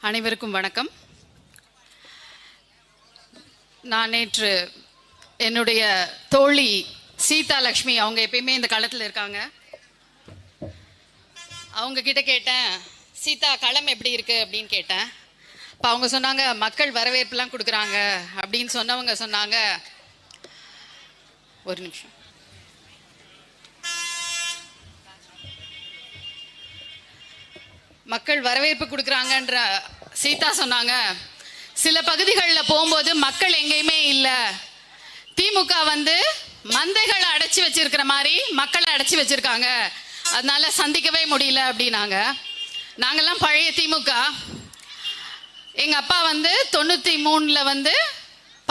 அனைவருக்கும் வணக்கம். நான் நேற்று என்னுடைய தோழி சீதா லக்ஷ்மி, அவங்க எப்பயுமே இந்த களத்தில் இருக்காங்க, அவங்க கிட்ட கேட்டேன், சீதா களம் எப்படி இருக்கு அப்படின்னு கேட்டேன். இப்போ அவங்க சொன்னாங்க, மக்கள் வரவேற்புலாம் கொடுக்குறாங்க அப்படின்னு சொன்னவங்க சொன்னாங்க, ஒரு நிமிஷம், மக்கள் வரவேற்பு கொடுக்குறாங்கன்ற சீதா சொன்னாங்க. சில பகுதிகளில் போகும்போது மக்கள் எங்கேயுமே இல்லை, திமுக மந்தைகளை அடைச்சி வச்சிருக்கிற மாதிரி மக்களை அடைச்சி வச்சிருக்காங்க, அதனால சந்திக்கவே முடியல அப்படின்னாங்க. நாங்கள்லாம் பழைய திமுக. எங்கள் அப்பா 93ல்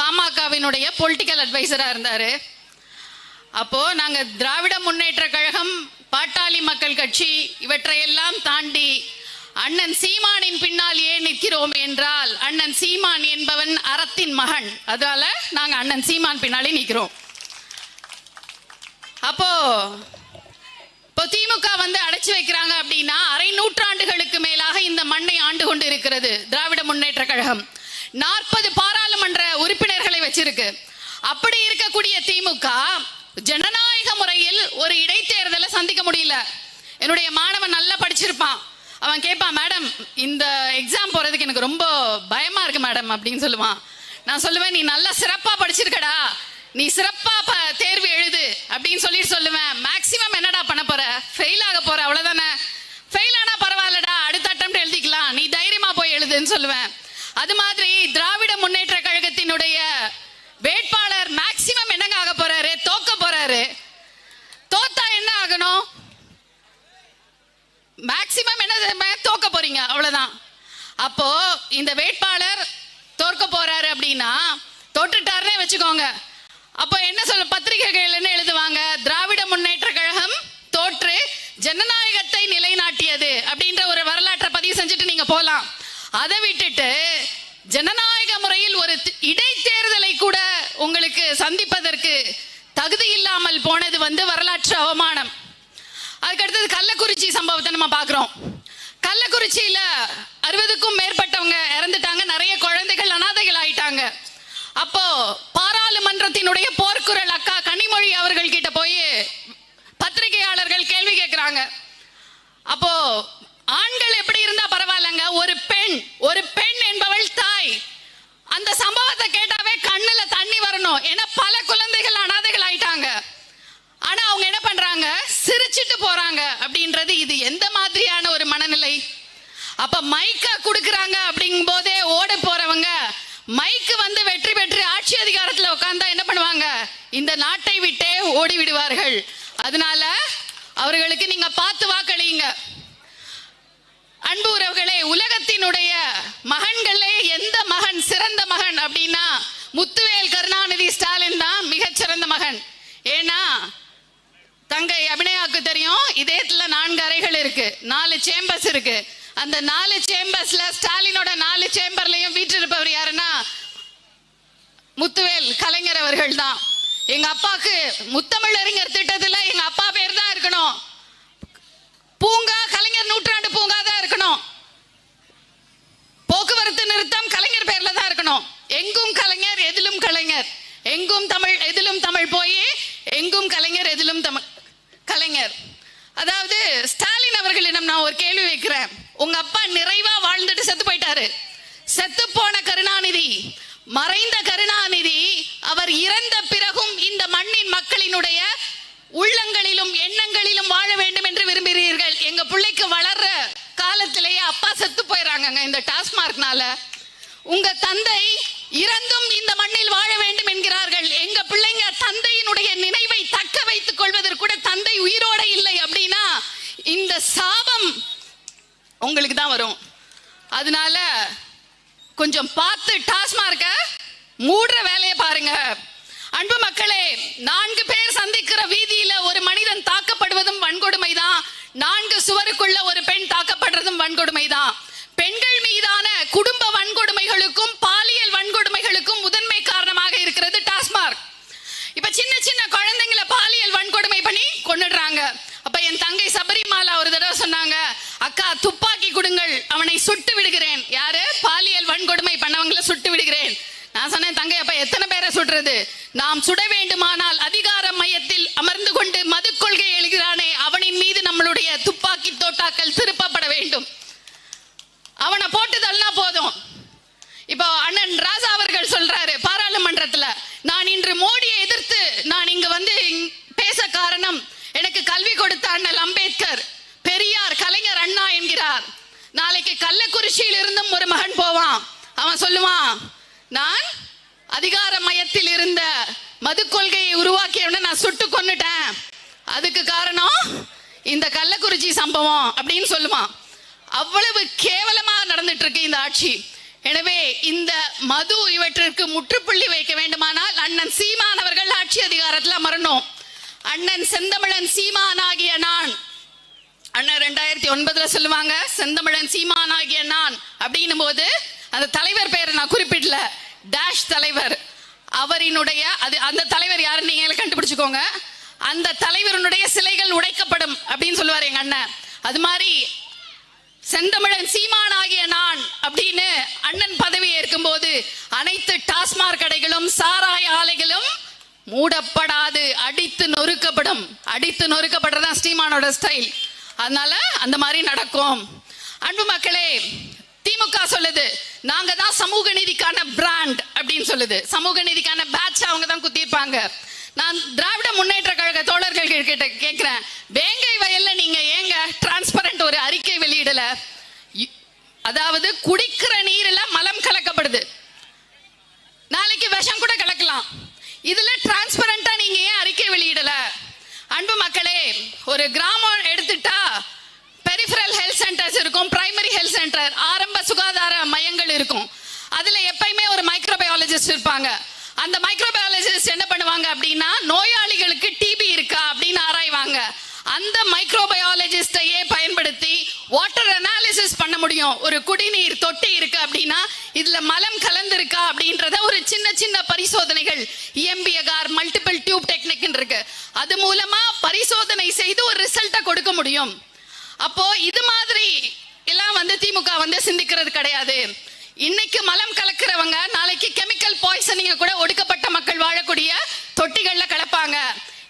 பாமகவினுடைய பொலிட்டிக்கல் அட்வைசராக இருந்தார். அப்போது நாங்கள் திராவிட முன்னேற்ற கழகம், பாட்டாளி மக்கள் கட்சி இவற்றையெல்லாம் தாண்டி அண்ணன் சீமானின் பின்னால் ஏன் நிற்கிறோம் என்றால், அண்ணன் சீமான் என்பவன் அறத்தின் மகன், அதனால நாங்கள் அண்ணன் சீமான் பின்னாலே நிற்கிறோம். அப்போ திமுக அடைச்சு வைக்கிறாங்க அப்படின்னா, அரை நூற்றாண்டுகளுக்கு மேலாக இந்த மண்ணை ஆண்டு கொண்டு இருக்கிறது திராவிட முன்னேற்ற கழகம். 40 பாராளுமன்ற உறுப்பினர்களை வச்சிருக்கு. அப்படி இருக்கக்கூடிய திமுக ஜனநாயக முறையில் ஒரு இடைத்தேர்தலை சந்திக்க முடியல. என்னுடைய மாணவன் நல்லா படிச்சிருப்பான், அவன் கேட்பான், மேடம் இந்த எக்ஸாம் போறதுக்கு எனக்கு ரொம்ப பயமா இருக்கு மேடம் அப்படின்னு சொல்லுவான். நான் சொல்லுவேன், நீ நல்லா சிறப்பா படிச்சிருக்கடா, நீ சிறப்பா தேர்வு எழுது அப்படின்னு சொல்லுவேன். மேக்சிமம் என்னடா பண்ண போற, ஃபெயில் ஆக போற, அவ்வளவுதானே, ஃபெயில் ஆனா பரவாயில்லடா, அடுத்த அட்டெம்ப்ட் எழுதிக்கலாம், நீ தைரியமா போய் எழுதுன்னு சொல்லுவேன். அது மாதிரி திராவிட முன்னேற்ற கழகத்தினுடைய வேட்பாளர் மேக்சிமம் என்னங்க ஆக போறாரு, தோக்க போறாரு. தோத்தா என்ன ஆகணும், மேக்சிமம் என்ன, தோக்க போறீங்க, அவ்வளவுதான். அப்போ இந்த வேட்பாளர் தோற்க போறாரு அப்படின்னா, தோற்றுட்டாருன்னே வச்சுக்கோங்க. அப்போ என்ன சொல்ல, பத்திரிகைகள் என்ன எழுதுவாங்க, திராவிட முன்னேற்ற கழகம் தோற்று ஜனநாயகத்தை நிலைநாட்டியது அப்படின்ற ஒரு வரலாற்றை பதிவு செஞ்சுட்டு நீங்க போலாம். அதை விட்டுட்டு ஜனநாயக முறையில் ஒரு இடைத்தேர்தலை கூட உங்களுக்கு சந்திப்பதற்கு தகுதி இல்லாமல் போனது வரலாற்று அவமானம். அதுக்கடுத்தது கள்ளக்குறிச்சி சம்பவத்தை நம்ம பார்க்கிறோம். கள்ளக்குறிச்சியில 60க்கும் மேற்பட்டவங்க இறந்துட்டாங்க, நிறைய குழந்தைகள் அனாதைகள் ஆயிட்டாங்க. அப்போ பாராளுமன்றத்தினுடைய போர்க்குரல் அக்கா கனிமொழி அவர்கள் கிட்ட போய் பத்திரிகையாளர்கள் கேள்வி கேட்கிறாங்க. அப்போ ஆண்கள் எப்படி இருந்தா பரவாயில்லங்க, ஒரு பெண் என்பவள் தாய், அந்த சம்பவத்தை கேட்டாவே கண்ணுல தண்ணி வரணும், ஏன்னா பல குழந்தைகள் அனாதைகள் ஆயிட்டாங்க. ஆனா அவங்க என்ன பண்றாங்க, சிரிச்சிட்டு போறாங்க அப்படின்றது இது எந்த மாதிரியான ஒரு மனநிலை? அப்ப மைக்க குடுக்கறாங்க அப்படிங்கும் போதே ஓட போறவங்க மைக்கு வெற்றி பெற்று ஆட்சி அதிகாரத்தில் உட்கார்ந்தா என்ன பண்ணுவாங்க, இந்த நாட்டை விட்டே ஓடி விடுவார்கள். அதனால அவர்களுக்கு நீங்க பார்த்து வாக்களிங்க. அன்பு உறவுகளே, உலகத்தினுடைய மகன்களே எந்த மகன் சிறந்த மகன் அப்படின்னா முத்துவேல் கருணாநிதி ஸ்டாலின் தான் மிகச்சிறந்த மகன். ஏன்னா தங்கை அபிநயாவுக்கு தெரியும், இதயத்துல 4 அறைகள் இருக்கு, 4 சேம்பர்ஸ் இருக்கு. அந்த 4 சேம்பர்ஸ்ல ஸ்டாலினோட 4 சேம்பர்லயும் வீற்றிருப்பவர் யாருன்னா முத்துவேல் கலைஞர் அவர்கள் தான். எங்க அப்பாக்கு முத்தமிழறிஞர் திட்டத்துல எங்க அப்பா பேர் தான் இருக்கணும், பூங்கா கலைஞர் நூற்றாண்டு பூங்கா தான் இருக்கணும், போக்குவரத்து நிறுத்தம் கலைஞர் பேர்ல தான் இருக்கணும். எங்கும் கலைஞர் எதிலும் கலைஞர், எங்கும் தமிழ் எதிலும் தமிழ் போய் எங்கும் கலைஞர் எதிலும் கலைஞர். அதாவது ஸ்டாலின் அவர்களிடம் நான் ஒரு கேள்வி வைக்கிறேன், உங்க அப்பா நிறைவா வாழ்ந்துட்டு செத்து போயிட்டாரு, செத்து போன கருணாநிதி, மறைந்த கருணாநிதி, அவர் இறந்த பிறகும் இந்த மண்ணின் மக்களினுடைய உள்ளங்களிலும் எண்ணங்களிலும் வாழ வேண்டும் என்று விரும்புகிறீர்கள். எங்க பிள்ளைக்கு வளர்ற காலத்திலேயே அப்பா செத்து போயிடறாங்க இந்த டாஸ்மார்க்னால. உங்க தந்தை இறந்தும் இந்த மண்ணில் வாழ வேண்டும் என்கிறார்கள். எங்க பிள்ளைங்க தந்தையினுடைய நினைவை தக்க வைத்துக் கொள்வதற்கு கூட தந்தை உயிரோட இல்லை அப்படின்னா இந்த சாபம் உங்களுக்கு தான் வரும். அதனால கொஞ்சம் பார்த்து டாஸ்மார்க்க மூடுற வேலையை பாருங்க. அன்பு மக்களே, 4 பேர் சந்திக்கிற வீதியில ஒரு மனிதன் தாக்கப்படுவதும் வன்கொடுமை தான், 4 சுவருக்குள்ள ஒரு பெண் தாக்கப்படுறதும் வன்கொடுமை தான். பெண்கள் மீதான குடும்ப வன்கொடுமைகளுக்கும் பாலியல் வன்கொடுமைகளுக்கும் முதன்மை காரணமாக இருக்கிறது டாஸ்மார்க். இப்ப சின்ன சின்ன குழந்தைங்களை பாலியல் வன்கொடுமை பண்ணி கொன்னுடுறாங்க. அப்ப என் தங்கை சபரிமாலா ஒரு தடவை சொன்னாங்க, அக்கா துப்பாக்கி கொடுங்கள், அவனை சுட்டு விடுகிறேன். யாரு? நாம் சுட வேண்டுமானால் அதிகார மையத்தில் அமர்ந்து கொண்டு மது கொள்கை எழுகிறானே அவனின் மீது நம்மளுடைய துப்பாக்கி தோட்டாக்கள் திருப்பப்பட வேண்டும். அவனை போட்டு தள்ளா போதும். இப்போ அண்ணன் ராஜா அவர்கள் சொல்றாரு பாராளுமன்றத்துல, நான் இன்று மோடியை எதிர்த்து நான் இங்கு வந்து பேச காரணம் எனக்கு கல்வி கொடுத்த அண்ணல் அம்பேத்கர், பெரியார், கலைஞர், அண்ணா என்கிறார். நாளைக்கு கள்ளக்குறிச்சியில் இருந்தும் ஒரு மகன் போவான், அவன் சொல்லுவான், நான் அதிகார மையத்தில் இருந்த மது கொள்கையை உருவாக்கியவன நான் சுட்டு கொன்னுட்டேன், அதுக்கு காரணம் இந்த கள்ளக்குறிச்சி சம்பவம் அப்படின்னு சொல்லுவான். அவ்வளவு கேவலமா நடந்துட்டு இருக்கு இந்த ஆட்சி. எனவே இந்த மது இவற்றிற்கு முற்றுப்புள்ளி வைக்க வேண்டுமானால் அண்ணன் சீமான் அவர்கள் ஆட்சி அதிகாரத்தில் அமரணும். அண்ணன் செந்தமிழன் சீமான் ஆகிய நான், அண்ணன் 2009 சொல்லுவாங்க செந்தமிழன் சீமான் ஆகிய நான் அப்படின்னும் போது அந்த தலைவர் பெயரை நான் குறிப்பிடல, டேஷ் தலைவர். அவரினுடைய அந்த தலைவர் யாரு நீங்க கண்டுபிடிச்சுக்கோங்க. அந்த தலைவருடைய சிலைகள் உடைக்கப்படும் அப்படின்னு சொல்லுவார் எங்க அண்ணன். அது மாதிரி செந்தமிழன் சீமான் ஆகிய நான் அப்படின்னு அண்ணன் பதவி ஏற்கும் போது அனைத்து டாஸ்மாக் கடைகளும் சாராய ஆலைகளும் மூடப்படாது, அடித்து நொறுக்கப்படும். அடித்து நொறுக்கப்படுறதா சீமானோட ஸ்டைல். அதனால அந்த மாதிரி நடக்கும். அன்பு மக்களே, திமுக சொல்லுது நாங்க தான் சமூக நீதிக்கான பிராண்ட் அப்படின்னு சொல்லுது. சமூக நீதிக்கான பேட்ச் அவங்க தான் குத்திருப்பாங்க. நான் திராவிட முன்னேற்ற கழக தோழர்கள் கிட்ட கேட்கிறேன், வேங்கை வயல்ல நீங்க ஏங்க டிரான்ஸ்பரண்ட் ஒரு அறிக்கை வெளியிடல? அதாவது குடிக்கிற நீர்ல மலம் கலக்கப்படுது, நாளைக்கு விஷம் கூட கலக்கலாம், இதுல டிரான்ஸ்பரண்டா நீங்க ஏன் அறிக்கை வெளியிடல? அன்பு மக்களே, ஒரு கிராமம் எடுத்துட்டா பெரிஃபரல் ஹெல்த் சென்டர்ஸ் இருக்கும், பிரைமரி ஹெல்த் சென்டர் ஆரம்ப சுகாதார மையங்கள் இருக்கும். அதுல எப்பயுமே ஒரு மைக்ரோபயாலஜிஸ்ட் இருப்பாங்க. அந்த மைக்ரோபயாலஜிஸ்ட் என்ன பண்ணுவாங்க அப்படின்னா, நோயாளிகளுக்கு டிபி இருக்கா அப்படின்னு ஆராய்வாங்க. அந்த மைக்ரோபயாலஜிஸ்டையே பயன்படுத்தி வாட்டர் அனாலிசிஸ் பண்ண முடியும். ஒரு குடிநீர் தொட்டி இருக்கு அப்படின்னா இதுல மலம் கலந்திருக்கா அப்படின்றத ஒரு சின்ன சின்ன பரிசோதனைகள் EMBAR மல்டிபிள் டியூப் டெக்னிக் இருக்கு, அது மூலமா பரிசோதனை செய்து ஒரு ரிசல்ட்டை கொடுக்க முடியும். அப்போ இது மாதிரி எல்லாம் வந்து திமுக வந்து சிந்திக்கிறது கிடையாது. இன்னைக்கு மலம் கலக்கிறவங்க நாளைக்கு கெமிக்கல் பாய்சனிங்க கூட ஒடுக்கப்பட்ட மக்கள் வாழக்கூடிய தொட்டிகள்ல கலப்பாங்க.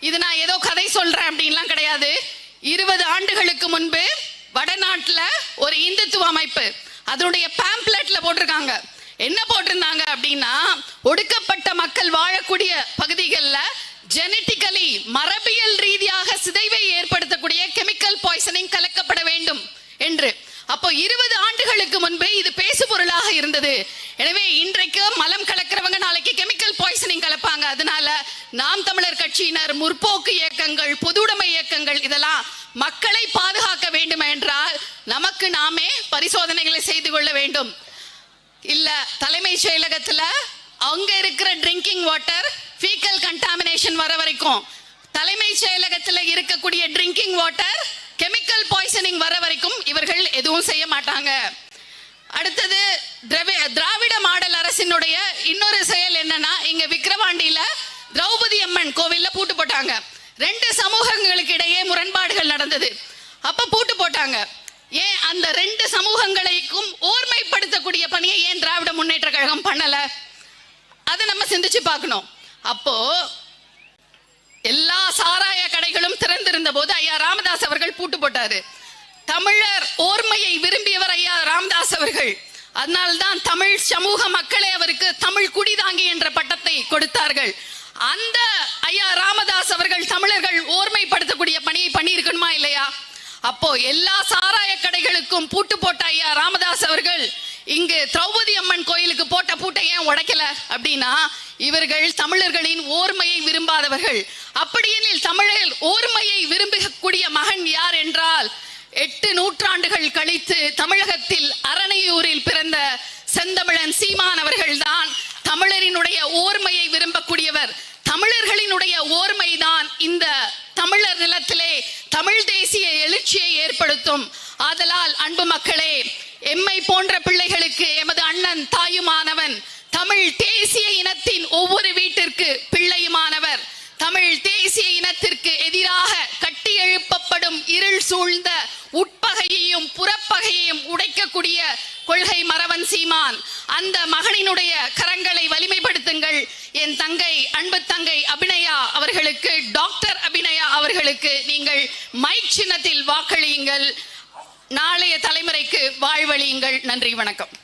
இது நான் ஏதோ கதை சொல்றேன் அப்படின்லாம் கிடையாது. 20 ஆண்டுகளுக்கு முன்பு வடநாட்டுல ஒரு இந்துத்துவ அமைப்பு அதனுடைய பேம்ப்ளெட்ல போட்டிருக்காங்க. என்ன போட்டிருந்தாங்க அப்படின்னா, ஒடுக்கப்பட்ட மக்கள் வாழக்கூடிய பகுதிகளில் ஜெனட்டிக்கலி மரபியல் ரீதியாக சிதைவை ஏற்படுத்தக்கூடிய கெமிக்கல் பாய்சனிங் கலக்கப்பட வேண்டும் என்று. அப்போ 20 ஆண்டுகளுக்கு முன்பு இது பேசு பொருளாக இருந்தது. எனவே இன்றைக்கு மலம் கலக்கிறவங்க நாளைக்கு கெமிக்கல் பாய்சனிங் கலப்பாங்க. அதனால நாம் தமிழர் கட்சியினர், முற்போக்கு இயக்கங்கள், பொதுவுடைமை இயக்கங்கள் இதெல்லாம் மக்களை பாதுகாக்க வேண்டும் என்றால் நமக்கு நாமே பரிசோதனைகளை செய்து கொள்ள வேண்டும். இல்ல தலைமைச் செயலகத்துல அங்க இருக்கிற ட்ரிங்கிங் வாட்டர் ஃபீக்கல் கண்டாமினேஷன் வர வரைக்கும், தலைமைச் செயலகத்துல இருக்கக்கூடிய ட்ரிங்கிங் வாட்டர் கெமிக்கல் பாய்சனிங் வர வரைக்கும் இவர்கள் எதுவும் செய்ய மாட்டாங்க. அடுத்தது திராவிட மாடல் அரசினுடைய இன்னொரு செயல் என்னன்னா, இங்க விக்கிரவாண்டியில திரௌபதி அம்மன் கோவில்ல பூட்டு போட்டாங்க. 2 சமூகங்களுக்கு இடையே முரண்பாடுகள் நடந்தது. அப்ப பூட்டு போட்டாங்க. ஏன் அந்த 2 சமூகங்களையும் ஓர்மைப்படுத்தக்கூடிய பணியை ஏன் திராவிட முன்னேற்ற கழகம் பண்ணல? அதை நம்ம சிந்திச்சு பார்க்கணும். அப்போ எல்லா சாராய கடைகளும் திறந்திருந்த போது ஐயா ராமதாஸ் அவர்கள் பூட்டு போட்டாரு. தமிழர் ஓர்மையை விரும்பியவர் ஐயா ராமதாஸ் அவர்கள். அதனால்தான் தமிழ் சமூக மக்களே அவருக்கு தமிழ் குடிதாங்கி என்ற பட்டத்தை கொடுத்தார்கள். அந்த ஐயா ராமதாஸ் அவர்கள் தமிழர்கள் ஓர்மைப்படுத்தக்கூடிய பணியை பண்ணியிருக்கணுமா இல்லையா? அப்போ எல்லா சாராய கடைகளுக்கும் பூட்டு போட்ட ஐயா ராமதாஸ் அவர்கள் இங்கு திரௌபதி அம்மன் கோயிலுக்கு போட்ட பூட்டை ஏன் உடைக்கல அப்படின்னா, இவர்கள் தமிழர்களின் ஓர்மையை விரும்பாதவர்கள். அப்படியெனில் தமிழர் ஓர்மையை விரும்பக்கூடிய மகன் யார் என்றால், 8 நூற்றாண்டுகள் கழித்து தமிழகத்தில் அரணையூரில் பிறந்த செந்தமிழன் சீமான் அவர்கள் தான் தமிழரினுடைய ஓர்மையை விரும்பக்கூடியவர். தமிழர்களினுடைய ஓர்மைதான் இந்த தமிழர் நிலத்திலே தமிழ் தேசிய எழுச்சியை ஏற்படுத்தும். ஆதலால் அன்பு மக்களே, எம்மை போன்ற பிள்ளைகளுக்கு எமது அண்ணன் தாயுமானவன், தமிழ் தேசிய இனத்தின் ஒவ்வொரு வீட்டிற்கு பிள்ளையுமானவர். தமிழ் தேசிய இனத்திற்கு எதிராக கட்டி எழுப்பப்படும் இருள் சூழ்ந்த உட்பகையையும் புறப்பகையையும் உடைக்கக்கூடிய கொள்கை மறவன் சீமான். அந்த மகனினுடைய கரங்களை வலிமைப்படுத்துங்கள். என் தங்கை, அன்பு தங்கை அவர்களுக்கு, டாக்டர் அபிநயா அவர்களுக்கு நீங்கள் மைக் சின்னத்தில் வாக்களியுங்கள். நாளைய தலைமுறைக்கு வாழ்வழியுங்கள். நன்றி, வணக்கம்.